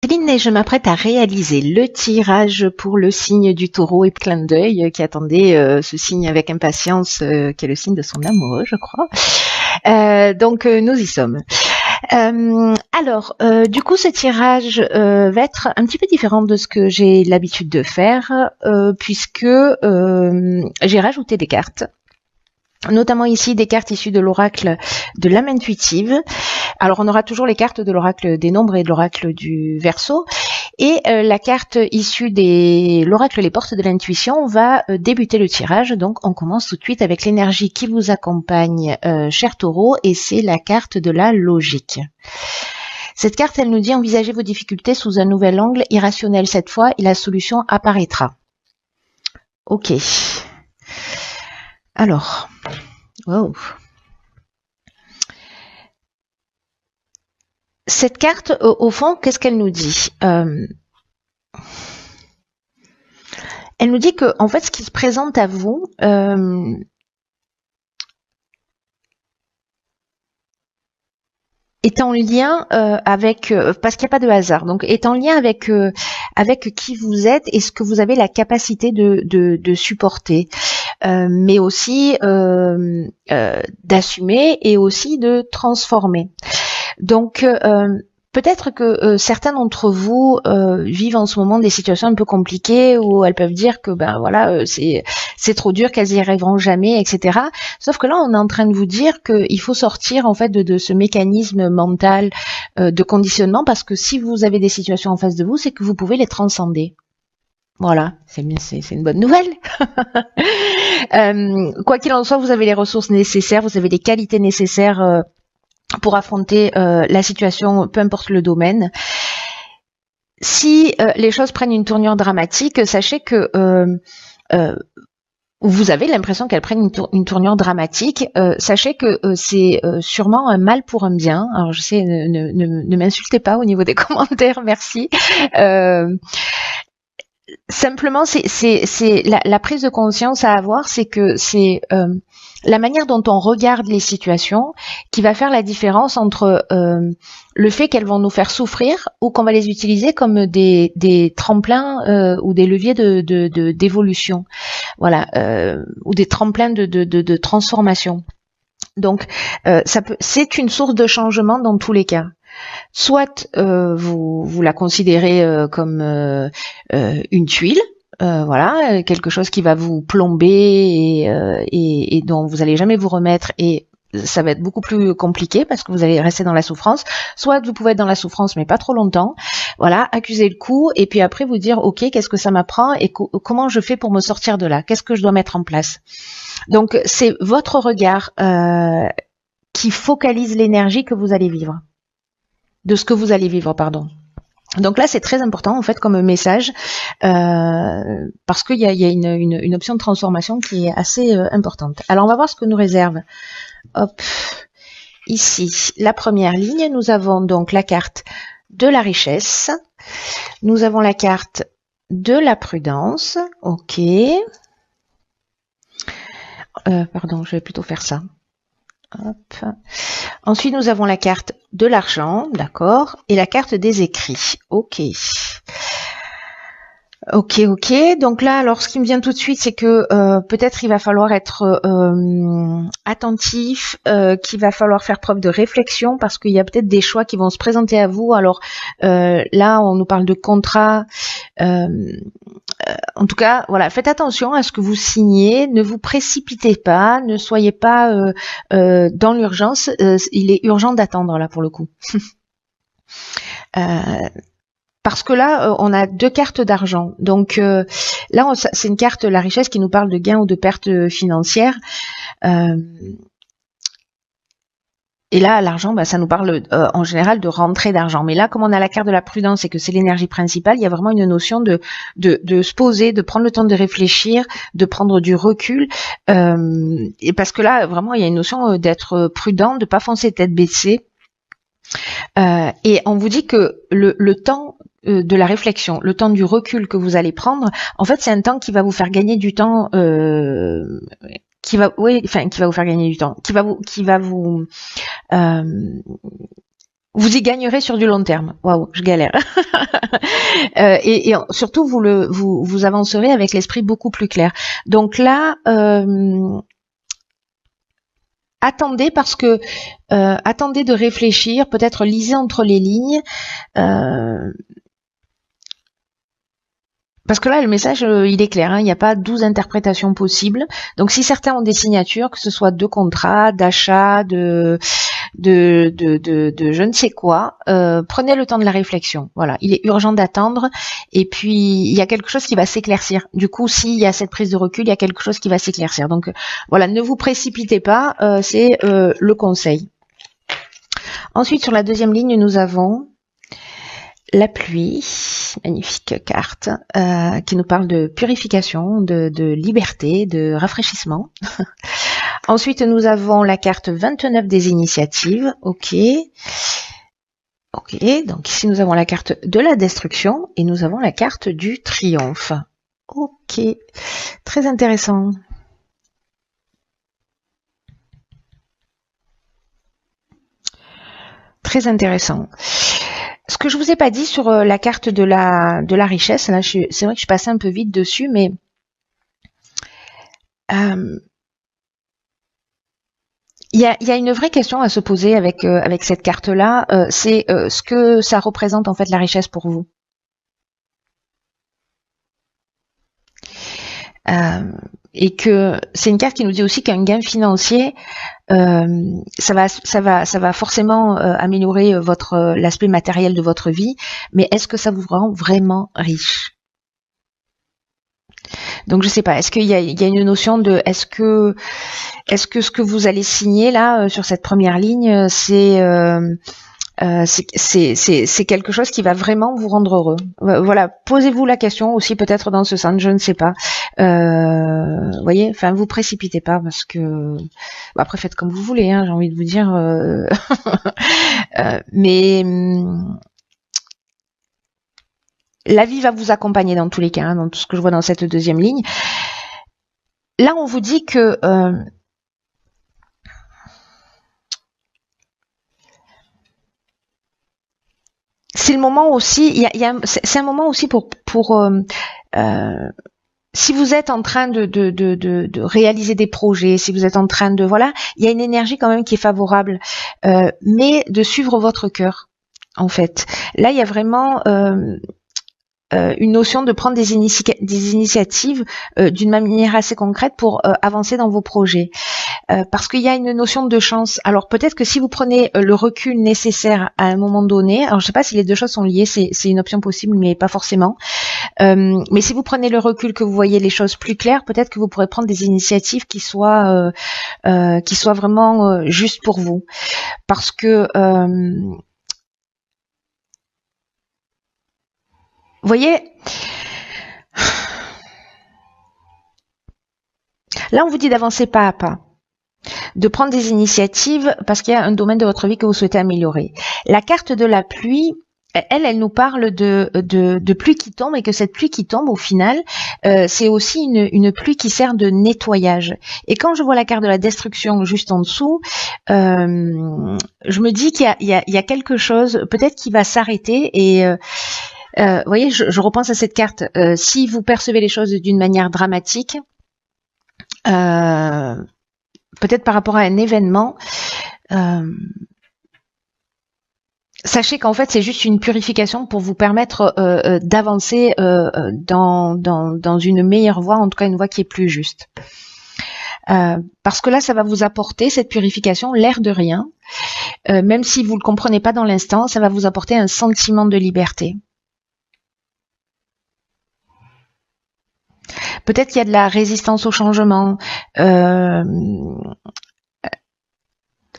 Céline et je m'apprête à réaliser le tirage pour le signe du taureau et clin d'œil qui attendait ce signe avec impatience, qui est le signe de son amoureux, je crois. Donc nous y sommes. Du coup, ce tirage va être un petit peu différent de ce que j'ai l'habitude de faire, puisque j'ai rajouté des cartes. Notamment ici des cartes issues de l'oracle de l'âme intuitive. Alors on aura toujours les cartes de l'oracle des nombres et de l'oracle du Verseau. Et la carte issue de l'oracle les portes de l'intuition va débuter le tirage. Donc on commence tout de suite avec l'énergie qui vous accompagne, cher taureau, et c'est la carte de la logique. Cette carte, elle nous dit envisagez vos difficultés sous un nouvel angle, irrationnel cette fois, et la solution apparaîtra. Ok. Alors, wow. Cette carte, au fond, qu'est-ce qu'elle nous dit? Elle nous dit que, en fait, ce qui se présente à vous est en lien avec, parce qu'il n'y a pas de hasard, donc est en lien avec qui vous êtes et ce que vous avez la capacité de supporter. Mais aussi d'assumer et aussi de transformer. Donc peut-être que certains d'entre vous vivent en ce moment des situations un peu compliquées où elles peuvent dire que ben voilà c'est trop dur, qu'elles y arriveront jamais, etc. Sauf que là on est en train de vous dire qu'il faut sortir en fait de ce mécanisme mental de conditionnement, parce que si vous avez des situations en face de vous, c'est que vous pouvez les transcender. Voilà, c'est une bonne nouvelle. Quoi qu'il en soit, vous avez les ressources nécessaires, vous avez les qualités nécessaires pour affronter la situation, peu importe le domaine. Si les choses prennent une tournure dramatique, sachez que vous avez l'impression qu'elles prennent une tournure dramatique. Sachez que c'est sûrement un mal pour un bien. Alors je sais, ne m'insultez pas au niveau des commentaires, merci. Simplement, c'est la prise de conscience à avoir, c'est que c'est la manière dont on regarde les situations qui va faire la différence entre le fait qu'elles vont nous faire souffrir ou qu'on va les utiliser comme des tremplins ou des leviers d'évolution, voilà, ou des tremplins de transformation. Donc, c'est une source de changement dans tous les cas. Soit vous la considérez comme une tuile, voilà, quelque chose qui va vous plomber et dont vous allez jamais vous remettre, et ça va être beaucoup plus compliqué parce que vous allez rester dans la souffrance. Soit vous pouvez être dans la souffrance mais pas trop longtemps, voilà, accuser le coup et puis après vous dire ok, qu'est-ce que ça m'apprend et comment je fais pour me sortir de là, qu'est-ce que je dois mettre en place. Donc c'est votre regard qui focalise l'énergie que vous allez vivre. De ce que vous allez vivre, pardon. Donc là, c'est très important en fait comme message parce qu'il y a une option de transformation qui est assez importante. Alors on va voir ce que nous réserve. Hop, ici, la première ligne, nous avons donc la carte de la richesse. Nous avons la carte de la prudence. Ok. Pardon, je vais plutôt faire ça. Hop. Ensuite, nous avons la carte de l'argent, d'accord, et la carte des écrits. Ok. Ok. Donc là, alors ce qui me vient tout de suite, c'est que peut-être il va falloir être attentif, qu'il va falloir faire preuve de réflexion parce qu'il y a peut-être des choix qui vont se présenter à vous. Alors là, on nous parle de contrat. En tout cas, voilà, faites attention à ce que vous signez, ne vous précipitez pas, ne soyez pas dans l'urgence. Il est urgent d'attendre là pour le coup. Parce que là, on a deux cartes d'argent. Donc là, c'est une carte, la richesse, qui nous parle de gains ou de pertes financières. Et là, l'argent, ça nous parle en général de rentrée d'argent. Mais là, comme on a la carte de la prudence et que c'est l'énergie principale, il y a vraiment une notion de se poser, de prendre le temps de réfléchir, de prendre du recul. Et parce que là, vraiment, il y a une notion d'être prudent, de pas foncer tête baissée. Et on vous dit que le temps de la réflexion, le temps du recul que vous allez prendre, en fait, c'est un temps qui va vous faire gagner du temps, qui va vous faire gagner du temps, qui va vous Vous y gagnerez sur du long terme. Waouh, je galère. Et surtout, vous avancerez avec l'esprit beaucoup plus clair. Donc là, attendez parce que attendez de réfléchir, peut-être lisez entre les lignes. Parce que là, le message, il est clair, hein, il n'y a pas 12 interprétations possibles. Donc, si certains ont des signatures, que ce soit de contrats, d'achats, de je ne sais quoi, prenez le temps de la réflexion. Voilà, il est urgent d'attendre. Et puis, il y a quelque chose qui va s'éclaircir. Du coup, s'il y a cette prise de recul, il y a quelque chose qui va s'éclaircir. Donc, voilà, ne vous précipitez pas, c'est le conseil. Ensuite, sur la deuxième ligne, nous avons la pluie, magnifique carte, qui nous parle de purification, de liberté, de rafraîchissement. Ensuite, nous avons la carte 29 des initiatives. Ok. Ok, donc ici nous avons la carte de la destruction et nous avons la carte du triomphe. Ok, très intéressant. Très intéressant. Ce que je vous ai pas dit sur la carte de la richesse, là, c'est vrai que je suis passée un peu vite dessus, mais il y a une vraie question à se poser avec cette carte-là, c'est ce que ça représente en fait la richesse pour vous. Et que c'est une carte qui nous dit aussi qu'un gain financier, ça va forcément améliorer l'aspect matériel de votre vie, mais est-ce que ça vous rend vraiment riche? Donc je sais pas, est-ce qu'il y a une notion de est-ce que ce que vous allez signer là sur cette première ligne, c'est quelque chose qui va vraiment vous rendre heureux. Voilà, posez-vous la question aussi peut-être dans ce sens, je ne sais pas. Voyez, enfin vous précipitez pas parce que après faites comme vous voulez, hein, j'ai envie de vous dire. Mais la vie va vous accompagner dans tous les cas, hein, dans tout ce que je vois dans cette deuxième ligne. Là, on vous dit que c'est le moment aussi. C'est un moment aussi pour si vous êtes en train de réaliser des projets, si vous êtes en train de voilà, il y a une énergie quand même qui est favorable, mais de suivre votre cœur. En fait, là, il y a vraiment une notion de prendre des initiatives d'une manière assez concrète pour avancer dans vos projets. Parce qu'il y a une notion de chance. Alors peut-être que si vous prenez le recul nécessaire à un moment donné, alors je ne sais pas si les deux choses sont liées, c'est une option possible, mais pas forcément. Mais si vous prenez le recul, que vous voyez les choses plus claires, peut-être que vous pourrez prendre des initiatives qui soient vraiment justes pour vous. Parce que vous voyez, là on vous dit d'avancer pas à pas, de prendre des initiatives parce qu'il y a un domaine de votre vie que vous souhaitez améliorer. La carte de la pluie, elle nous parle de pluie qui tombe et que cette pluie qui tombe au final, c'est aussi une pluie qui sert de nettoyage. Et quand je vois la carte de la destruction juste en dessous, je me dis qu'il y a quelque chose peut-être qui va s'arrêter et vous voyez, je repense à cette carte. Si vous percevez les choses d'une manière dramatique, peut-être par rapport à un événement, sachez qu'en fait c'est juste une purification pour vous permettre d'avancer dans une meilleure voie, en tout cas une voie qui est plus juste. Parce que là, ça va vous apporter cette purification, l'air de rien, même si vous le comprenez pas dans l'instant, ça va vous apporter un sentiment de liberté. Peut-être qu'il y a de la résistance au changement,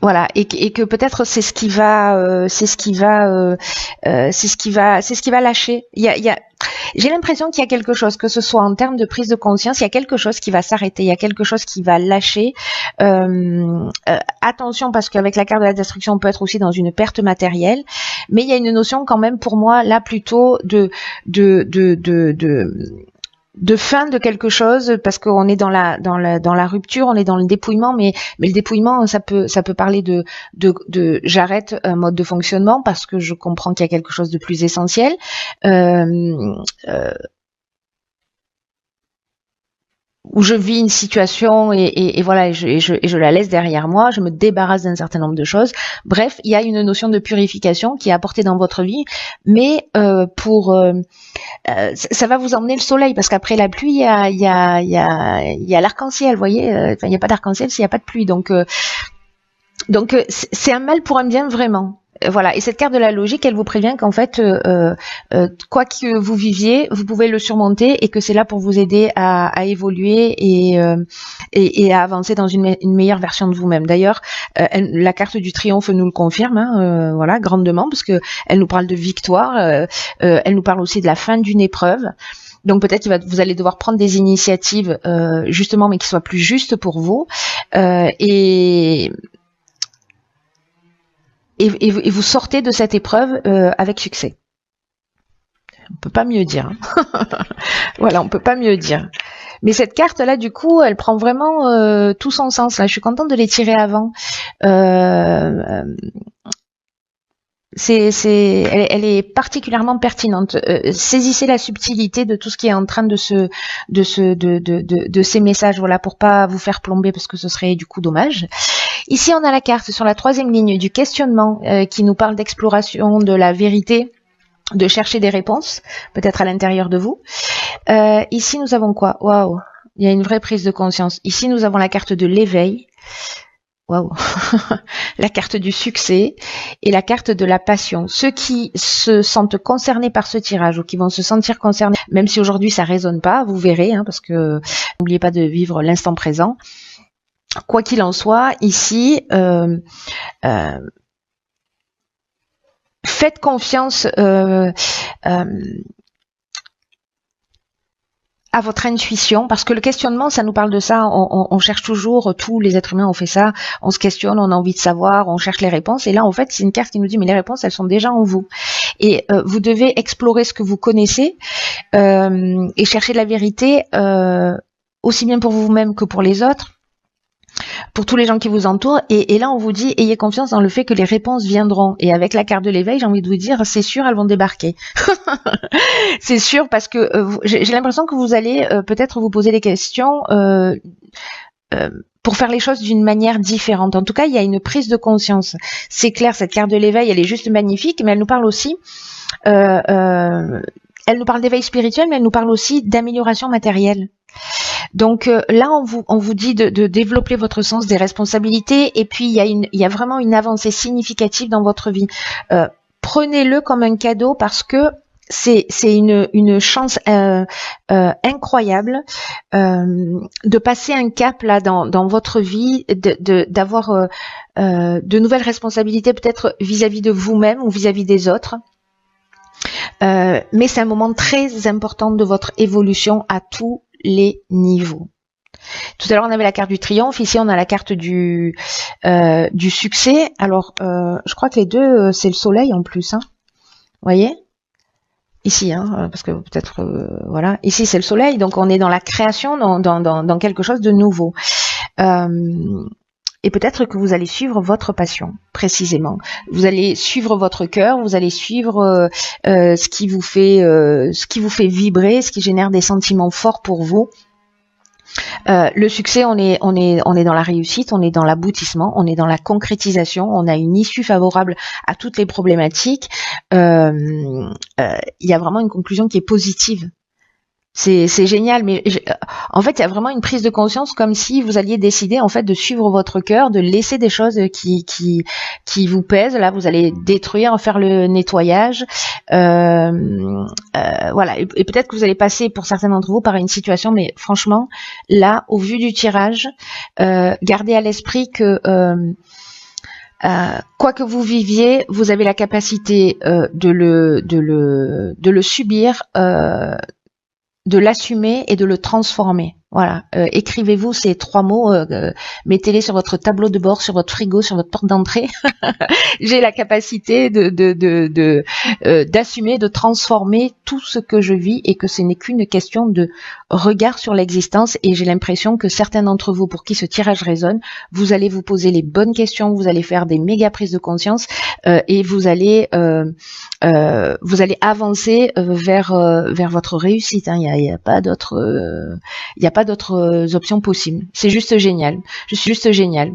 voilà, et que peut-être c'est ce qui va lâcher. J'ai l'impression qu'il y a quelque chose, que ce soit en termes de prise de conscience, il y a quelque chose qui va s'arrêter, il y a quelque chose qui va lâcher. Attention, parce qu'avec la carte de la destruction, on peut être aussi dans une perte matérielle, mais il y a une notion quand même pour moi là plutôt de fin de quelque chose, parce qu'on est dans la rupture, on est dans le dépouillement, mais le dépouillement, ça peut parler de j'arrête un mode de fonctionnement parce que je comprends qu'il y a quelque chose de plus essentiel. Où je vis une situation et voilà, et je la laisse derrière moi, je me débarrasse d'un certain nombre de choses. Bref, il y a une notion de purification qui est apportée dans votre vie, mais ça va vous emmener le soleil, parce qu'après la pluie, il y a l'arc-en-ciel, vous voyez. Enfin, il n'y a pas d'arc-en-ciel s'il n'y a pas de pluie, donc c'est un mal pour un bien, vraiment. Voilà, et cette carte de la logique, elle vous prévient qu'en fait, quoi que vous viviez, vous pouvez le surmonter, et que c'est là pour vous aider à évoluer et à avancer dans une meilleure version de vous-même. D'ailleurs, la carte du triomphe nous le confirme, hein, voilà, grandement, parce que elle nous parle de victoire, elle nous parle aussi de la fin d'une épreuve. Donc peut-être vous allez devoir prendre des initiatives, justement, mais qui soient plus justes pour vous, et vous sortez de cette épreuve avec succès. On peut pas mieux dire. Hein. Voilà, on peut pas mieux dire. Mais cette carte-là, du coup, elle prend vraiment tout son sens. Là, je suis contente de les tirer avant. Elle est particulièrement pertinente. Saisissez la subtilité de tout ce qui est en train de ces messages, voilà, pour pas vous faire plomber, parce que ce serait du coup dommage. Ici, on a la carte sur la 3e ligne du questionnement qui nous parle d'exploration de la vérité, de chercher des réponses, peut-être à l'intérieur de vous. Ici, nous avons quoi? Waouh, il y a une vraie prise de conscience. Ici, nous avons la carte de l'éveil. Waouh, la carte du succès et la carte de la passion. Ceux qui se sentent concernés par ce tirage, ou qui vont se sentir concernés, même si aujourd'hui ça résonne pas, vous verrez, hein, parce que n'oubliez pas de vivre l'instant présent. Quoi qu'il en soit, ici, faites confiance à votre intuition, parce que le questionnement, ça nous parle de ça. On cherche toujours, tous les êtres humains ont fait ça, on se questionne, on a envie de savoir, on cherche les réponses, et là en fait c'est une carte qui nous dit mais les réponses, elles sont déjà en vous, et vous devez explorer ce que vous connaissez et chercher la vérité, aussi bien pour vous-même que pour les autres, pour tous les gens qui vous entourent, et là on vous dit ayez confiance dans le fait que les réponses viendront. Et avec la carte de l'éveil, j'ai envie de vous dire c'est sûr, elles vont débarquer. C'est sûr, parce que j'ai l'impression que vous allez peut-être vous poser des questions pour faire les choses d'une manière différente. En tout cas, il y a une prise de conscience. C'est clair, cette carte de l'éveil, elle est juste magnifique, mais elle nous parle aussi elle nous parle d'éveil spirituel, mais elle nous parle aussi d'amélioration matérielle. Donc là, on vous dit de développer votre sens des responsabilités, et puis il y a vraiment une avancée significative dans votre vie. Prenez-le comme un cadeau, parce que c'est une chance incroyable de passer un cap là dans votre vie, d'avoir de nouvelles responsabilités, peut-être vis-à-vis de vous-même ou vis-à-vis des autres. Mais c'est un moment très important de votre évolution à tous les niveaux. Tout à l'heure on avait la carte du triomphe, ici on a la carte du succès. Alors je crois que les deux c'est le soleil en plus, hein. Vous voyez ici, hein, parce que peut-être voilà, ici c'est le soleil, donc on est dans la création, dans quelque chose de nouveau. Et peut-être que vous allez suivre votre passion, précisément. Vous allez suivre votre cœur, vous allez suivre ce qui vous fait vibrer, ce qui génère des sentiments forts pour vous. Le succès, on est dans la réussite, on est dans l'aboutissement, on est dans la concrétisation, on a une issue favorable à toutes les problématiques. Il y a vraiment une conclusion qui est positive. C'est génial, mais en fait, il y a vraiment une prise de conscience, comme si vous alliez décider en fait de suivre votre cœur, de laisser des choses qui vous pèsent. Là, vous allez détruire, faire le nettoyage, voilà. Et peut-être que vous allez passer, pour certains d'entre vous, par une situation, mais franchement, là, au vu du tirage, gardez à l'esprit que quoi que vous viviez, vous avez la capacité de le subir, de l'assumer et de le transformer. Voilà, écrivez-vous ces 3 mots, mettez-les sur votre tableau de bord, sur votre frigo, sur votre porte d'entrée. J'ai la capacité d'assumer, de transformer tout ce que je vis et que ce n'est qu'une question de regard sur l'existence. Et j'ai l'impression que certains d'entre vous, pour qui ce tirage résonne, vous allez vous poser les bonnes questions, vous allez faire des méga prises de conscience et vous allez avancer vers votre réussite. Hein. Il y a pas d'autres options possibles. C'est juste génial. Je suis juste génial.